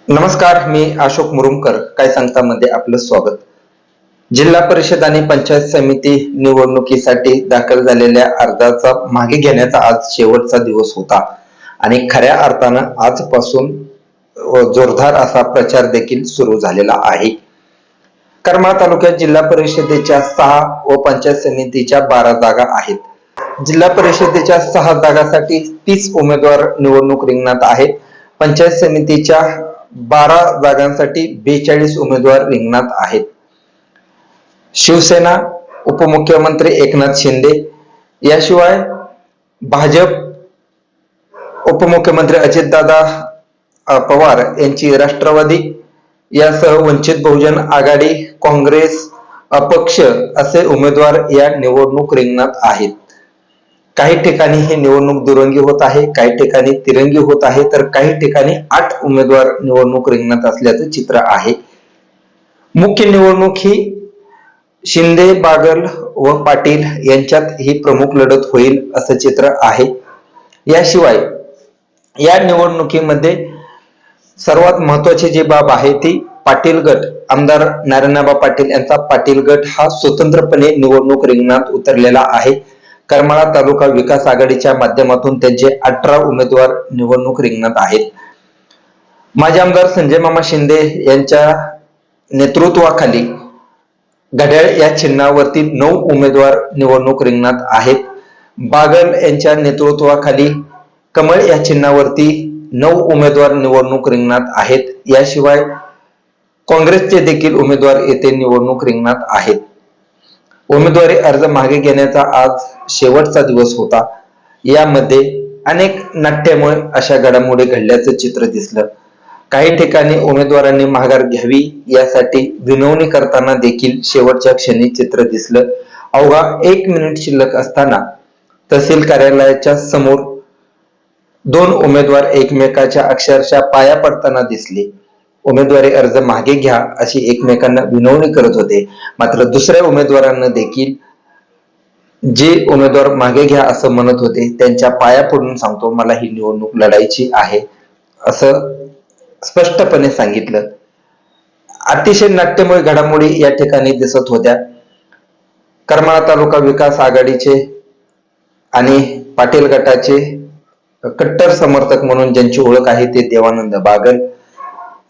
नमस्कार, मी अशोक मुरुमकर. काय सांगता मध्ये आपलं स्वागत. जिल्हा परिषद आणि पंचायत समिती निवडणुकीसाठी दाखल झालेल्या अर्जाचा मागे घेण्याचा आज शेवटचा दिवस होता आणि खऱ्या अर्थानं आजपासून जोरदार असा प्रचार देखील सुरू झालेला आहे. करमाळा तालुक्यात जिल्हा परिषदेच्या 6 व पंचायत समितीच्या 12 जागा आहेत. जिल्हा परिषदेच्या 6 जागांसाठी 30 उमेदवार निवडणूक रिंगणात आहेत. पंचायत समितीच्या 12 जागांसाठी 42 उमेदवार रिंगणात आहेत. शिवसेना, उपमुख्यमंत्री एकनाथ शिंदे, याशिवाय भाजप, उपमुख्यमंत्री अजितदादा पवार यांची राष्ट्रवादी, यासह वंचित बहुजन आघाडी, काँग्रेस, अपक्ष असे उमेदवार या निवडणूक रिंगणात आहेत. काही ठिकाणी ही निवडणूक दुरंगी होत आहे, काही ठिकाणी तिरंगी होत आहे, तर काही ठिकाणी 8 उमेदवार निवडणूक रिंगणात असल्याचं चित्र आहे. मुख्य निवडणूक ही शिंदे, बागल व पाटील यांच्यात ही प्रमुख लढत होईल असं चित्र आहे. याशिवाय या निवडणुकीमध्ये सर्वात महत्वाची जी बाब आहे ती पाटील गट, आमदार नारायणआबा पाटील यांचा पाटील गट हा स्वतंत्रपणे निवडणूक रिंगणात उतरलेला आहे. करमाळा तालुका विकास आघाडीच्या माध्यमातून त्यांचे 18 उमेदवार निवडणूक रिंगणात आहेत. माजी आमदार संजय मामा शिंदे यांच्या नेतृत्वाखाली घड्याळ या चिन्हावरती 9 उमेदवार निवडणूक रिंगणात आहेत. बागल यांच्या नेतृत्वाखाली कमळ या चिन्हावरती 9 उमेदवार निवडणूक रिंगणात आहेत. याशिवाय काँग्रेसचे देखील उमेदवार येथे निवडणूक रिंगणात आहेत. उमेदवारी अर्ज मागे घेण्याचा आज शेवटचा दिवस होता. यामध्ये अनेक नाट्यमय अशा घडामोडी घडल्याचं चित्र दिसलं. काही ठिकाणी उमेदवारांनी माघार घ्यावी यासाठी विनवणी करताना देखील शेवटच्या क्षणी चित्र दिसलं. अवघा 1 मिनिट शिल्लक असताना तहसील कार्यालयाच्या समोर 2 उमेदवार एकमेकाच्या अक्षरशः पाया पडताना दिसले. उमेदवारी अर्ज मागे घ्या अशी एकमेकांना विनवणी करत होते. मात्र दुसऱ्या उमेदवारांना देखील जे उमेदवार मागे घ्या असं म्हणत होते त्यांच्या पाया पडून सांगतो मला ही निवडणूक लढायची आहे असं स्पष्टपणे सांगितलं. अतिशय नाट्यमय घडामोडी या ठिकाणी दिसत होत्या. करमाळा तालुका विकास आघाडीचे आणि पाटील गटाचे कट्टर समर्थक म्हणून ज्यांची ओळख आहे ते देवानंद बागल,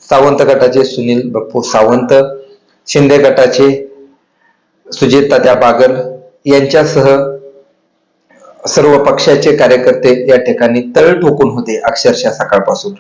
सावंत गटाचे सुनील बापू सावंत, शिंदे गटाचे सुजित तात्या बागल यांच्यासह सर्व पक्षाचे कार्यकर्ते या ठिकाणी तळ ठोकून होते अक्षरशः सकाळपासून.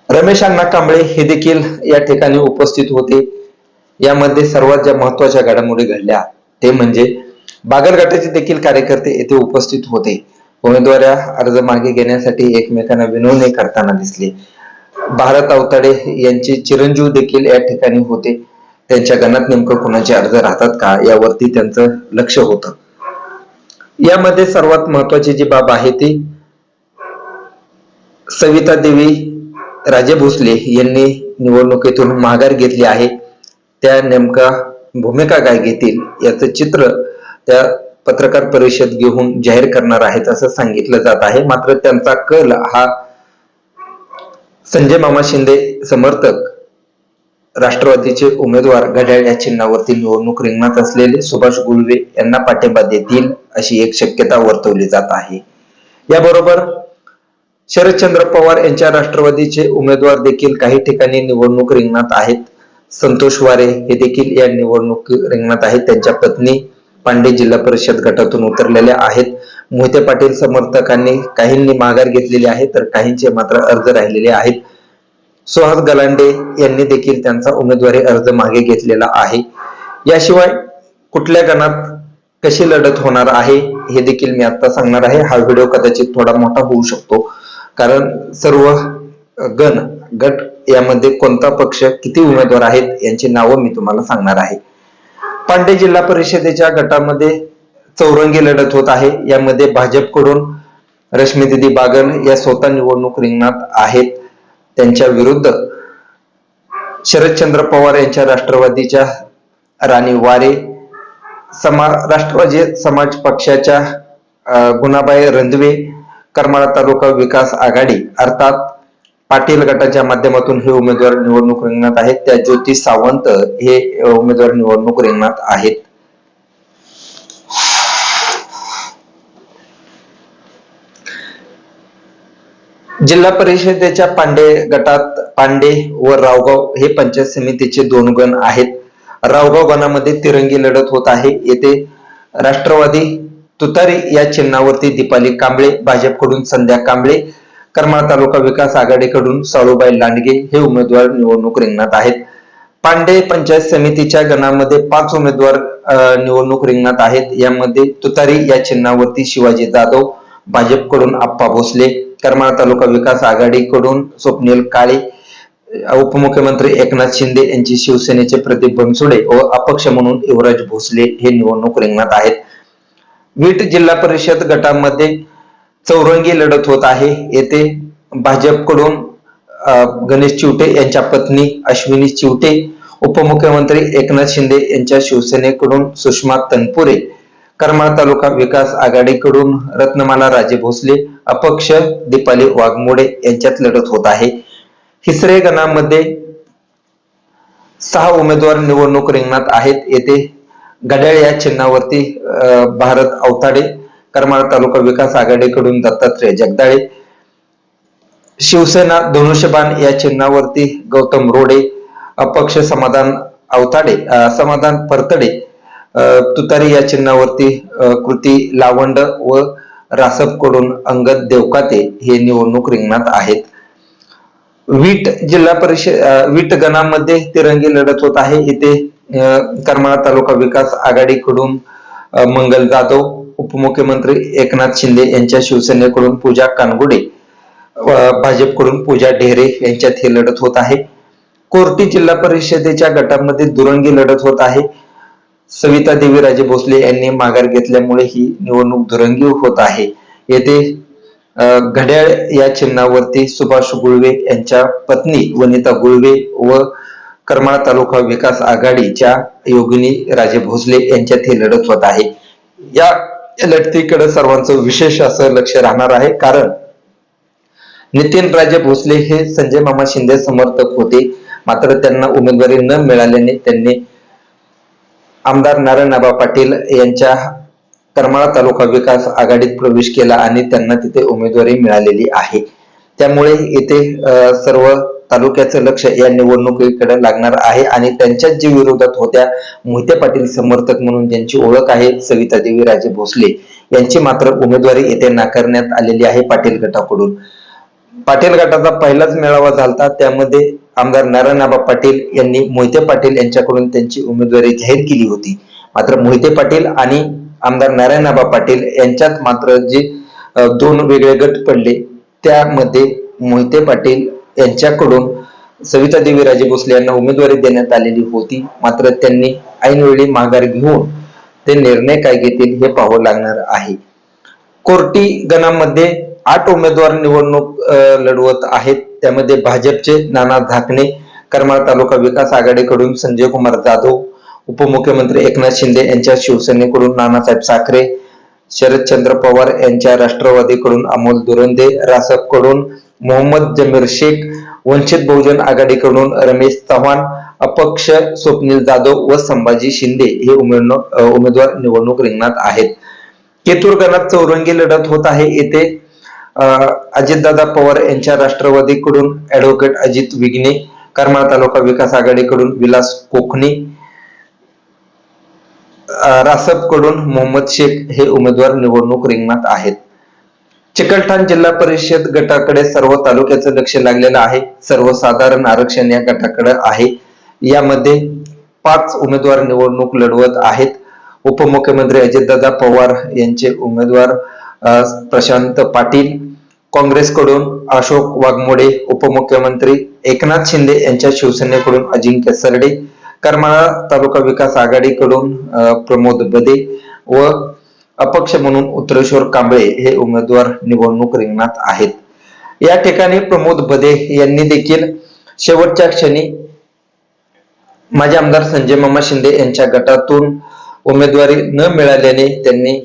रमेश अण्णा कांबळे हे देखील या ठिकाणी उपस्थित होते. यामध्ये सर्वात ज्या महत्वाच्या घडामोडी घडल्या ते म्हणजे बागल गटाचे देखील कार्यकर्ते येथे उपस्थित होते. उमेदवारी अर्ज मागे घेण्यासाठी एकमेकांना विनवणी करताना दिसले. भारत अवताडे यांचे चिरंजीव देखील या ठिकाणी होते. त्यांच्या गणात नेमकं कुणाचे अर्ज राहतात का यावरती त्यांचं लक्ष होतं. यामध्ये सर्वात महत्वाची जी बाब आहे ती सविता देवी राजे भोसले यांनी निवडणुकीतून माघार घेतली आहे. त्या नेमका भूमिका काय घेतील याचं चित्र त्या पत्रकार परिषद घेऊन जाहीर करणार आहेत असं सांगितलं जात आहे. मात्र त्यांचा कल हा संजय मामा शिंदे समर्थक राष्ट्रवादीचे उमेदवार घड्याळ या चिन्हावरती निवडणूक रिंगणात असलेले सुभाष गुळवे यांना पाठिंबा देतील अशी एक शक्यता वर्तवली जात आहे. याबरोबर शरदचंद्र पवार यांच्या राष्ट्रवादीचे उमेदवार देखील काही ठिकाणी निवडणूक रिंगणात आहेत. संतोष वारे हे देखील या निवडणूक रिंगणात आहेत. त्यांच्या पत्नी पांडे जिल्हा परिषद गटातून उतरलेल्या आहेत. मोहिते पाटील समर्थकांनी काहींनी माघार घेतलेली आहे तर काहींचे मात्र अर्ज राहिलेले आहेत. सुहास गलांडे यांनी देखील त्यांचा उमेदवारी अर्ज मागे घेतलेला आहे. याशिवाय कुठल्या गणात कशी लढत होणार आहे हे देखील मी आता सांगणार आहे. हा व्हिडिओ कदाचित थोडा मोठा होऊ शकतो कारण सर्व गट यामध्ये कोणता पक्ष किती उमेदवार आहेत यांची नावं मी तुम्हाला सांगणार आहे. पांडे जिल्हा परिषदेच्या गटामध्ये चौरंगी लढत होत आहे. यामध्ये भाजपकडून रश्मी दीदी बागल या स्वतः निवडणूक रिंगणात आहेत. त्यांच्या विरुद्ध शरदचंद्र पवार यांच्या राष्ट्रवादीच्या राणी वारे, राष्ट्रवादी समाज पक्षाच्या गुणाबाई रंधवे, करमाळा तालुका विकास आघाडी अर्थात पाटील गटाच्या माध्यमातून हे उमेदवार निवडणूक रिंगणात आहेत. त्या ज्योती सावंत हे उमेदवार निवडणूक रिंगणात आहेत. जिल्हा परिषदेच्या पांडे गटात पांडे व रावगाव हे पंचायत समितीचे 2 गण आहेत. रावगाव गणामध्ये तिरंगी लढत होत आहे. येथे राष्ट्रवादी तुतारी या चिन्हावरती दीपाली कांबळे, भाजपकडून संध्या कांबळे, करमाळा तालुका विकास आघाडीकडून साळूबाई लांडगे हे उमेदवार निवडणूक रिंगणात आहेत. पांडे पंचायत समितीच्या गणामध्ये 5 उमेदवार निवडणूक रिंगणात आहेत. यामध्ये तुतारी या चिन्हावरती शिवाजी जाधव, भाजपकडून आप्पा भोसले, करमाळा तालुका विकास आघाडीकडून स्वप्नील काळे, उपमुख्यमंत्री एकनाथ शिंदे यांची शिवसेनेचे प्रदीप बनसोडे व अपक्ष म्हणून युवराज भोसले हे निवडणूक रिंगणात आहेत. वीट जिल्हा परिषद गटामध्ये चौरंगी लढत होत आहे. येथे भाजपकडून गणेश चिवटे यांच्या पत्नी अश्विनी चिवटे, उपमुख्यमंत्री एकनाथ शिंदे यांच्या शिवसेनेकडून सुषमा तनपुरे, करमाळा तालुका विकास आघाडीकडून रत्नमाला राजे भोसले, अपक्ष दीपाली वाघमोडे यांच्यात लढत होत आहे. हिसरे गणामध्ये 6 उमेदवार निवडणूक रिंगणात आहेत. येथे घड्याळ या चिन्हावरती भारत अवताडे, करमाळा तालुका विकास आघाडीकडून दत्तात्रय जगदाळे, शिवसेना धनुष्यबाण या चिन्हावरती गौतम रोडे, अपक्ष समाधान परतडे, तुतारी या चिन्हावरती कृती लावंड व रासपकडून अंगद देवकाते हे निवडणूक रिंगणात आहेत. वीट जिल्हा परिषद वीट गणामध्ये तिरंगी लढत होत आहे. इथे करमाळा तालुका विकास आघाडीकडून मंगल जाधव, उपमुख्यमंत्री एकनाथ शिंदे यांच्या शिवसेनेकडून पूजा कानगुडे, भाजपकडून पूजा ढेरे यांच्यात ही लढत होत आहे. कोर्टी जिल्हा परिषदेच्या गटामध्ये दुरंगी लढत होत आहे. सविता देवी राजे भोसले यांनी माघार घेतल्यामुळे ही निवडणूक दुरंगी होत आहे. येथे घड्याळ या चिन्हावरती सुभाष गुळवे यांच्या पत्नी वनिता गुळवे व करमाळा तालुका विकास आघाडीच्या योगिनी राजे भोसले यांच्यात ही लढत होत आहे. या लढतीकडे सर्वांचं विशेष असं लक्ष राहणार आहे, कारण नितीन राजे भोसले हे संजय मामा शिंदे समर्थक होते. मात्र त्यांना उमेदवारी न मिळाल्याने त्यांनी आमदार नारायणआबा पाटील यांच्या करमाळा तालुका विकास आघाडीत प्रवेश केला आणि त्यांना तिथे उमेदवारी मिळालेली आहे. त्यामुळे येथे सर्व तालुक्याचं लक्ष या निवडणुकीकडे लागणार आहे आणि त्यांच्याच जे विरोधात होत्या मोहिते पाटील समर्थक म्हणून ज्यांची ओळख आहे सविता देवी राजे भोसले यांची मात्र उमेदवारी येथे नाकारण्यात आलेली आहे पाटील गटाकडून. पाटील गटाचा पहिलाच मेळावा झाला, त्यामध्ये आमदार नारायणआबा पाटील यांनी मोहिते पाटील यांच्याकडून त्यांची उमेदवारी जाहीर केली होती. मात्र मोहिते पाटील आणि आमदार नारायणआबा पाटील यांच्यात मात्र जे 2 वेगळे गट पडले, त्यामध्ये मोहिते पाटील यांच्याकडून सविता देवी राजे भोसले यांना उमेदवारी देण्यात आलेली होती. मात्र त्यांनी ऐनवेळी माघार घेऊन ते निर्णय काय घेतील हे पाहावं लागणार आहे. कोर्टी गणामध्ये 8 उमेदवार निवडणूक लढवत आहेत. त्यामध्ये भाजपचे नाना झाकणे, करमाळा तालुका विकास आघाडीकडून संजय कुमार जाधव, उपमुख्यमंत्री एकनाथ शिंदे यांच्या शिवसेनेकडून नानासाहेब साखरे, शरदचंद्र पवार यांच्या राष्ट्रवादीकडून अमोल दुरंदे, रासपकडून मोहम्मद जमीर शेख, वंचित बहुजन आघाडीकडून रमेश चव्हाण, अपक्ष स्वप्नील जाधव व संभाजी शिंदे हे उमेदवार निवडणूक रिंगणात आहेत. केतूर गणात चौरंगी लढत होत आहे. येथे अजितदादा पवार यांच्या राष्ट्रवादीकडून ऍडव्होकेट अजित विघ्ने, करमाळा तालुका विकास आघाडीकडून विलास कोकणी, रासपकडून मोहम्मद शेख हे उमेदवार निवडणूक रिंगणात आहेत. चिकलठाण जिल्हा परिषद गटाकडे सर्व तालुक्याचं लक्ष लागलेलं आहे. सर्वसाधारण आरक्षण या गटाकडे आहे. यामध्ये 5 उमेदवार निवडणूक लढवत आहेत. उपमुख्यमंत्री अजितदादा पवार यांचे उमेदवार प्रशांत पाटील, काँग्रेसकडून अशोक वाघमोडे, उपमुख्यमंत्री एकनाथ शिंदे यांच्या शिवसेनेकडून अजिंक्य सरडे, करमाळा तालुका विकास आघाडीकडून प्रमोद बदे व अपक्ष म्हणून उत्तरेश्वर कांबळे हे उमेदवार निवडणूक रिंगणात आहेत. या ठिकाणी प्रमोद बदे यांनी देखील शेवटच्या क्षणी माजी आमदार संजय मामा शिंदे यांच्या गटातून उमेदवारी न मिळाल्याने त्यांनी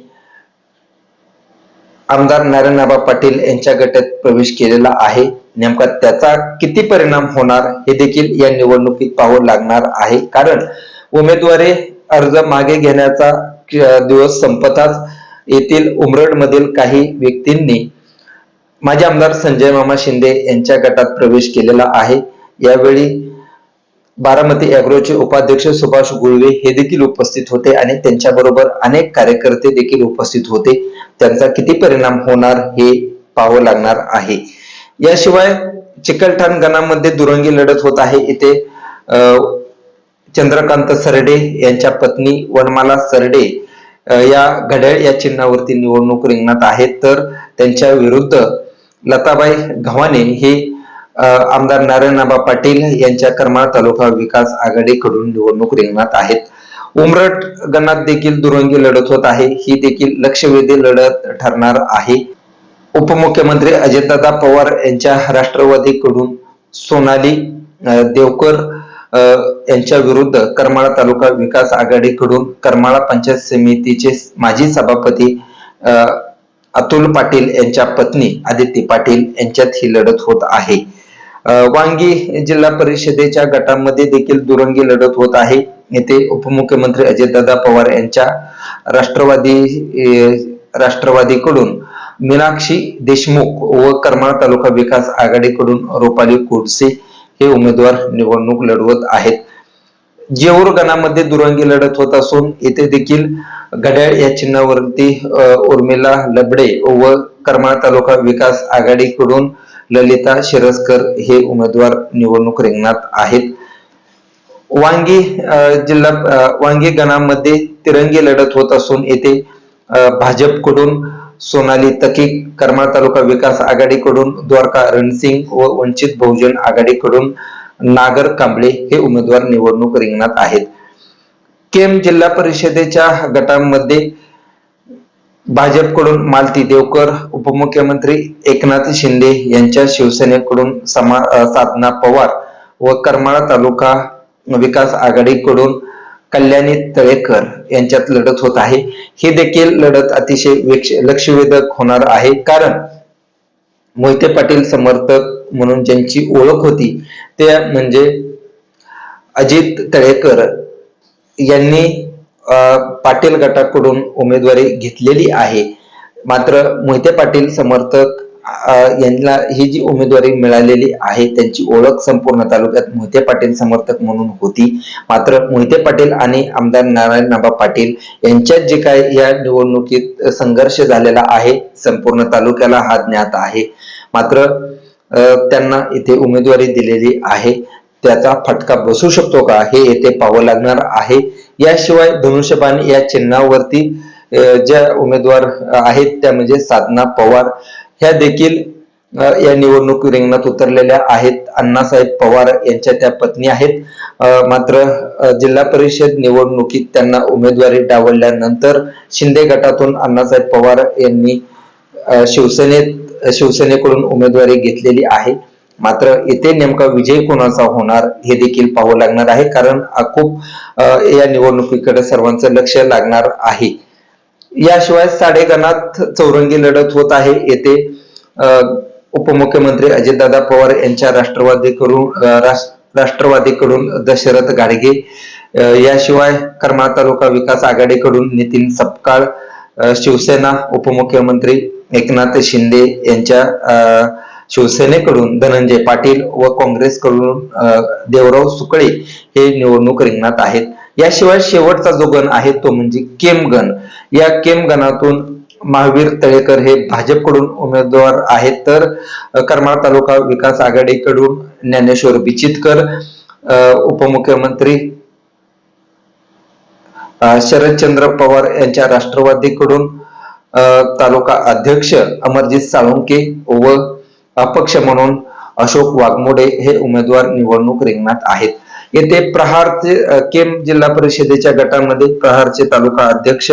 आमदार नारायणआबा पाटील यांच्या गटात प्रवेश केलेला आहे. नेमका त्याचा किती परिणाम होणार हे देखील या निवडणुकीत पाहावं लागणार आहे. कारण उमेदवारी अर्ज मागे घेण्याचा दिवस संपताच येथील उमरडमधील काही व्यक्तींनी माजी आमदार संजय मामा शिंदे यांच्या गटात प्रवेश केलेला आहे. यावेळी बारामती अॅग्रोचे उपाध्यक्ष सुभाष गुळवे हे देखील उपस्थित होते आणि त्यांच्याबरोबर अनेक कार्यकर्ते देखील उपस्थित होते. त्यांचा किती परिणाम होणार हे पाहावं लागणार आहे. याशिवाय चिकलठाण गणामध्ये दुरंगी लढत होत आहे. इथे चंद्रकांत सरडे यांच्या पत्नी वनमाला सरडे या घड्याळ या चिन्हावरती निवडणूक रिंगणात आहेत, तर त्यांच्या विरुद्ध लताबाई गव्हाणे हे आमदार नारायणआबा पाटील यांच्या करमाळा तालुका विकास आघाडीकडून निवडणूक रिंगणात आहेत. उमरठ गणात देखील दुरंगी लढत होत आहे. ही देखील लक्षवेधी लढत ठरणार आहे. उपमुख्यमंत्री अजितदादा पवार यांच्या राष्ट्रवादीकडून सोनाली देवकर यांच्या विरुद्ध करमाळा तालुका विकास आघाडीकडून करमाळा पंचायत समितीचे माजी सभापती अतुल पाटील यांच्या पत्नी आदिती पाटील यांच्यात ही लढत होत आहे. वांगी जिल्हा परिषदेच्या गटामध्ये देखील दुरंगी लढत होत आहे. येथे उपमुख्यमंत्री अजितदादा पवार यांच्या राष्ट्रवादीकडून मीनाक्षी देशमुख व करमाळा तालुका विकास आघाडीकडून रुपाली कोडसे हे उमेदवार निवडणूक लढवत आहेत. जेऊर गणामध्ये दुरंगी लढत होत असून येथे देखील घड्याळ या चिन्हावरती उर्मिला लबडे व करमाळा तालुका विकास आघाडीकडून ललिता शिरस्कर हे उमेदवार निवडणूक रिंगणात आहेत. वांगी गणामध्ये तिरंगी लढत होत असून येथे भाजपकडून सोनाली तकी, करमाळा तालुका विकास आघाडीकडून द्वारका रणसिंग व वंचित बहुजन आघाडीकडून नागर कांबळे हे उमेदवार निवडणूक रिंगणात आहेत. केम जिल्हा परिषदेच्या गटामध्ये भाजपकडून मालती देवकर, उपमुख्यमंत्री एकनाथ शिंदे यांच्या शिवसेनेकडून साधना पवार व करमाळा तालुका विकास आघाडीकडून कल्याणी तळेकर यांच्यात लढत होत आहे. ही देखील लढत अतिशय लक्षवेधक होणार आहे. कारण मोहिते पाटील समर्थक म्हणून ज्यांची ओळख होती ते म्हणजे अजित तळेकर यांनी पाटील गटाकडून उमेदवारी घेतलेली आहे. मात्र मोहिते पाटील समर्थक यांना ही जी उमेदवारी मिळालेली आहे त्यांची ओळख संपूर्ण तालुक्यात मोहिते पाटील समर्थक म्हणून होती. मात्र मोहिते पाटील आणि आमदार नारायणआबा पाटील यांच्यात जे काय या निवडणुकीत संघर्ष झालेला आहे संपूर्ण तालुक्याला हा ज्ञात आहे. मात्र त्यांना इथे उमेदवारी दिलेली आहे. त्याचा फटका बसू शकतो का हे येथे पाहावं लागणार आहे. याशिवाय धनुष्यबाण या चिन्हावरती ज्या उमेदवार आहेत त्या म्हणजे साधना पवार ह्या देखील या निवडणूक रिंगणात उतरलेल्या आहेत. अण्णासाहेब पवार यांच्या त्या पत्नी आहेत. मात्र जिल्हा परिषद निवडणुकीत त्यांना उमेदवारी डावलल्यानंतर शिंदे गटातून अण्णासाहेब पवार यांनी शिवसेनेकडून उमेदवारी घेतलेली आहे. मात्र येथे नेमका विजय कोणाचा होणार हे देखील पाहावं लागणार आहे. कारण खूप या निवडणुकीकडे सर्वांचं लक्ष लागणार आहे. याशिवाय साडेगणात चौरंगी लढत होत आहे. येथे उपमुख्यमंत्री अजितदादा पवार यांच्या राष्ट्रवादीकडून दशरथ गाडगे, याशिवाय करमाळा तालुका विकास आघाडीकडून नितीन सपकाळ, शिवसेना उपमुख्यमंत्री एकनाथ शिंदे यांच्या शिवसेनेकडून धनंजय पाटील व काँग्रेसकडून देवराव सुकळे हे निवडणूक रिंगणात आहेत. याशिवाय शेवटचा जो गण आहे तो म्हणजे केम गण. या केम गणातून महावीर तळेकर हे भाजपकडून उमेदवार आहेत, तर करमाळा तालुका विकास आघाडीकडून ज्ञानेश्वर बिचितकर, उपमुख्यमंत्री शरदचंद्र पवार यांच्या राष्ट्रवादीकडून तालुका अध्यक्ष अमरजित साळुंके व अपक्ष म्हणून अशोक वाघमोडे हे उमेदवार निवडणूक रिंगणात आहेत. येथे प्रहारचे केम जिल्हा परिषदेच्या गटामध्ये प्रहारचे तालुका अध्यक्ष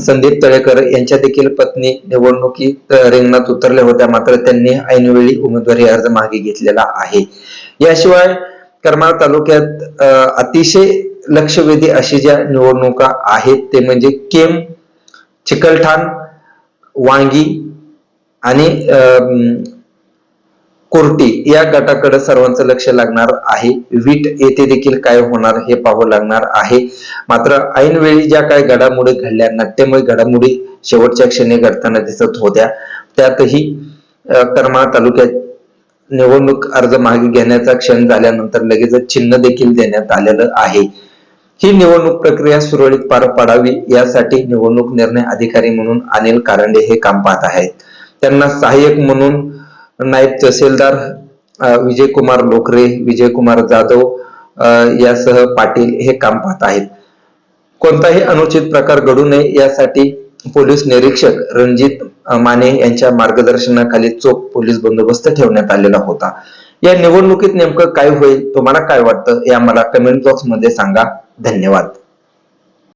संदीप तळेकर यांच्या देखील पत्नी निवडणुकीत रिंगणात उतरल्या होत्या. मात्र त्यांनी ऐनवेळी उमेदवारी अर्ज मागे घेतलेला आहे. याशिवाय करमाळा तालुक्यात अतिशय लक्षवेधी अशी ज्या निवडणुका आहेत ते म्हणजे केम, चिकलठाण, वांगी आणि कोर्टी या गटाकडे सर्वांचं लक्ष लागणार आहे. वीट येथे देखील काय होणार हे पाहावं लागणार आहे. मात्र ऐनवेळी ज्या काही घडामोडी घडल्या, नाट्यमय घडामोडी शेवटच्या क्षणी घडताना दिसत होत्या, त्यातही करमाळा तालुक्यात निवडणूक अर्ज मागे घेण्याचा क्षण झाल्यानंतर लगेचच चिन्ह देखील देण्यात आलेलं आहे. ही निवडणूक प्रक्रिया सुरळीत पार पाडावी यासाठी निवडणूक निर्णय अधिकारी म्हणून अनिल कारंडे हे काम पाहत आहेत. त्यांना सहाय्यक म्हणून नायब तहसीलदार विजयकुमार लोकरे, विजयकुमार जाधव यासह पाटील हे काम पाहत आहेत. कोणताही अनुचित प्रकार घडू नये यासाठी पोलीस निरीक्षक रणजित माने यांच्या मार्गदर्शनाखाली चोख पोलीस बंदोबस्त ठेवण्यात आलेला होता. या निवडणुकीत नेमकं काय होईल, तुम्हाला काय वाटतं, हे आम्हाला कमेंट बॉक्स मध्ये सांगा. धन्यवाद.